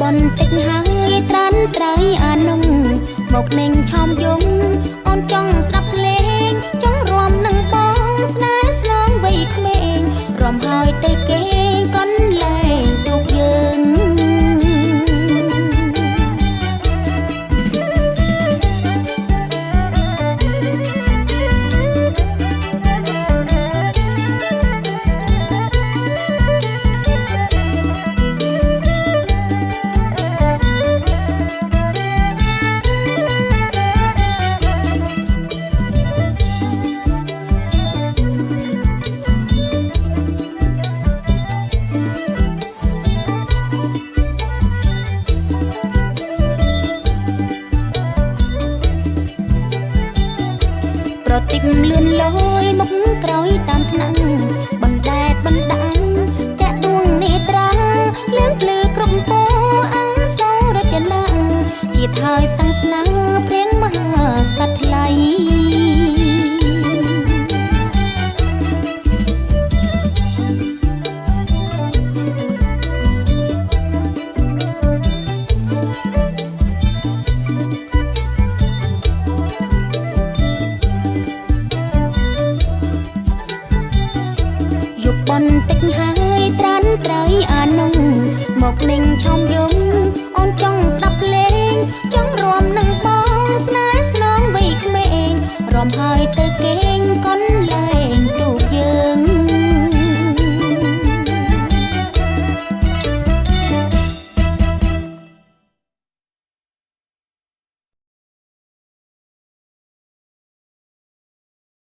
បន្តិចហើយត្រាន់ត្រៃអានំមកនឹងឆោមយំអូនចង់ស្ដាប់លេងចង់រួមនឹងបងស្នេហ៍ស្នងវ័យក្មេងរំហើយទៅគេងកន្លែងទូកយើងប្រតិបលឿនលយមកក្រោយតាមថ្នាក់បណ្ដែតបណ្ដាំតាក់ដួងនេត្រាលឿនភ្លឺគ្រប់ពោអង្គសូររចនាជាតិហើយសាសនាព្រៀងមហាក្សត្រថ្លៃបន្តិចហើយត្រាន់ត្រៃអានំមកនឹងឆោមយំអូនចង់ស្ដាប់លេងចង់រួមនឹងបងស្នេហ៍ស្នងវ័យក្មេងរំហើយទៅគេ